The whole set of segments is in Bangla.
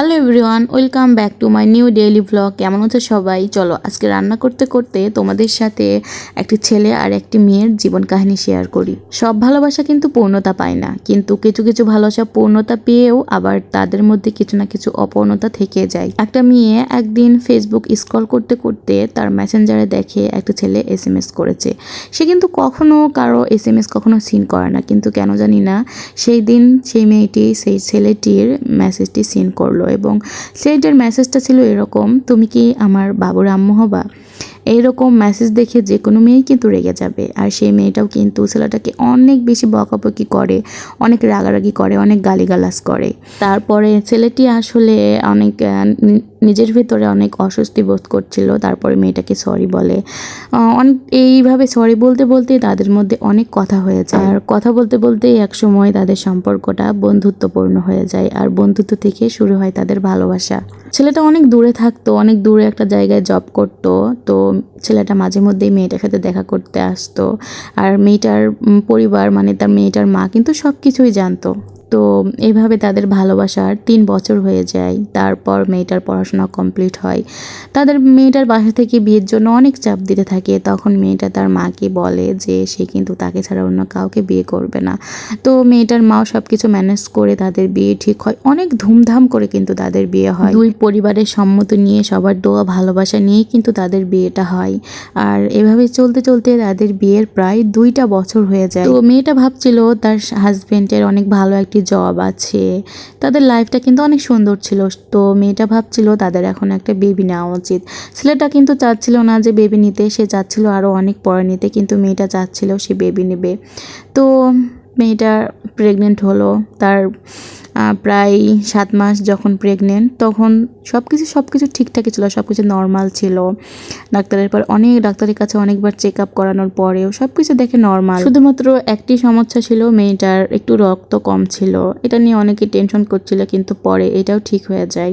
Hello everyone, welcome back to my new daily blog. কেমন আছো সবাই? চলো আজকে রান্না করতে করতে তোমাদের সাথে একটি ছেলে আর একটি মেয়ের জীবন কাহিনী শেয়ার করি। সব ভালোবাসা কিন্তু পূর্ণতা পায় না, কিন্তু কিছু কিছু ভালোবাসা পূর্ণতা পেয়েও আবার তাদের মধ্যে কিছু না কিছু অপূর্ণতা থেকে যায়। একটা মেয়ে একদিন ফেসবুক স্ক্রল করতে করতে তার মেসেঞ্জারে দেখে একটা ছেলে SMS করেছে। সে কিন্তু কখনো কারো SMS কখনো সিন করে না, কিন্তু কেন জানি না সেই দিন সেই মেয়েটি সেই ছেলেটির মেসেজটি সিন করলো এবং ছেলেটার মেসেজটা ছিল এরকম: তুমি কি আমার বাবুর আম্মু হবা? এইরকম মেসেজ দেখে যে কোনো মেয়েই কিন্তু রেগে যাবে। আর সেই মেয়েটাও কিন্তু ছেলেটাকে অনেক বেশি বকাবকি করে, অনেক রাগারাগি করে, অনেক গালিগালাজ করে। তারপরে ছেলেটি আসলে অনেক নিজের ভেতরে অনেক অস্বস্তি বোধ করছিল। তারপরে মেয়েটাকে সরি বলে। অনেক এইভাবে সরি বলতে বলতে তাদের মধ্যে অনেক কথা হয়ে যায়। আর কথা বলতে বলতে এক সময় তাদের সম্পর্কটা বন্ধুত্বপূর্ণ হয়ে যায়, আর বন্ধুত্ব থেকে শুরু হয় তাদের ভালোবাসা। ছেলেটা অনেক দূরে থাকতো, অনেক দূরে একটা জায়গায় জব করতো। তো ছেলেটা মাঝে মধ্যেই মেয়েটার সাথে দেখা করতে আসতো। আর মেয়েটার পরিবার, মানে তার মেয়েটার মা কিন্তু সব কিছুই জানতো। তো এইভাবে তাদের ভালোবাসার 3 বছর হয়ে যায়। তারপর মেয়েটার পড়াশোনা কমপ্লিট হয়। তাদের মেয়েটার বাসা থেকে বিয়ের জন্য অনেক চাপ দিতে থাকে। তখন মেয়েটা তার মাকে বলে যে সে কিন্তু তাকে ছাড়া অন্য কাউকে বিয়ে করবে না। তো মেয়েটার মাও সব কিছু ম্যানেজ করে তাদের বিয়ে ঠিক হয়। অনেক ধুমধাম করে কিন্তু তাদের বিয়ে হয়। দুই পরিবারের সম্মতি নিয়ে, সবার দোয়া ভালোবাসা নিয়েই কিন্তু তাদের বিয়েটা হয়। আর এভাবে চলতে চলতে তাদের বিয়ের প্রায় 2টা বছর হয়ে যায়। তো মেয়েটা ভাবছিল তার হাজবেন্ডের অনেক ভালো একটি জব আছে, তাদের লাইফটা কিন্তু অনেক সুন্দর ছিল। তো মেয়েটা ভাবছিল তাদের এখন একটা বেবি নেওয়া উচিত। ছেলেটা কিন্তু চাচ্ছিল না যে বেবি নিতে, সে চাচ্ছিল আরও অনেক পরে নিতে, কিন্তু মেয়েটা চাচ্ছিল সে বেবি নেবে। তো মেয়েটা প্রেগনেন্ট হলো। তার প্রায় 7 মাস যখন প্রেগনেন্ট, তখন সব কিছু ঠিকঠাকই ছিল, সব কিছু নর্মাল ছিল। ডাক্তারের কাছে অনেকবার চেক আপ করানোর পরেও সব কিছু দেখে নর্মাল। শুধুমাত্র একটি সমস্যা ছিল, মেয়েটার একটু রক্ত কম ছিল। এটা নিয়ে অনেকে টেনশন করছিল, কিন্তু পরে এটাও ঠিক হয়ে যায়।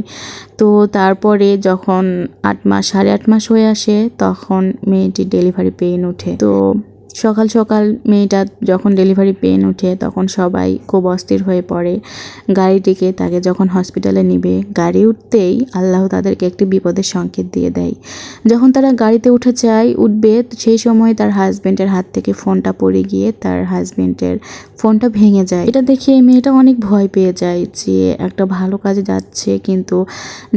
তো তারপরে যখন 8 মাস হয়ে আসে, তখন মেয়েটির ডেলিভারি পেইন ওঠে। তো সকাল সকাল মেয়েটা যখন ডেলিভারি পেইন ওঠে, তখন সবাই খুব অস্থির হয়ে পড়ে। গাড়িটিকে তাকে যখন হসপিটালে নিবে, গাড়ি উঠতেই আল্লাহ তাদেরকে একটি বিপদের সংকেত দিয়ে দেয়। যখন তারা গাড়িতে উঠবে, সেই সময় তার হাজবেন্ডের হাত থেকে ফোনটা পড়ে গিয়ে তার হাজবেন্ডের ফোনটা ভেঙে যায়। এটা দেখে মেয়েটা অনেক ভয় পেয়ে যায় যে একটা ভালো কাজে যাচ্ছে, কিন্তু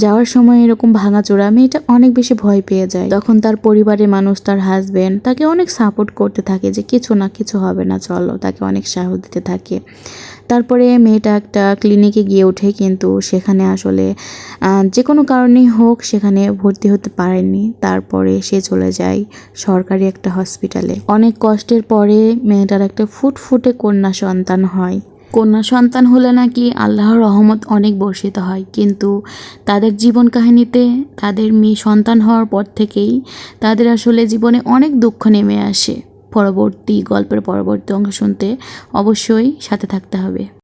যাওয়ার সময় এরকম ভাঙাচোরা। মেয়েটা অনেক বেশি ভয় পেয়ে যায়। তখন তার পরিবারের মানুষ, তার হাজবেন্ড তাকে অনেক সাপোর্ট করতে থাকে যে কিছু না কিছু হবে না, চলো, তাকে অনেক সাহস দিতে থাকে। তারপরে মেয়েটা একটা ক্লিনিকে গিয়ে ওঠে, কিন্তু সেখানে আসলে যে কোনো কারণেই হোক সেখানে ভর্তি হতে পারেনি। তারপরে সে চলে যায় সরকারি একটা হসপিটালে। অনেক কষ্টের পরে মেয়েটার একটা ফুটফুটে কন্যা সন্তান হয়। কন্যা সন্তান হলে নাকি আল্লাহর রহমত অনেক বর্ষিত হয়, কিন্তু তাদের জীবন কাহিনীতে তাদের মেয়ে সন্তান হওয়ার পর থেকেই তাদের আসলে জীবনে অনেক দুঃখ নেমে আসে। গল্পের পরবর্তী অংশ শুনতে অবশ্যই সাথে থাকতে হবে।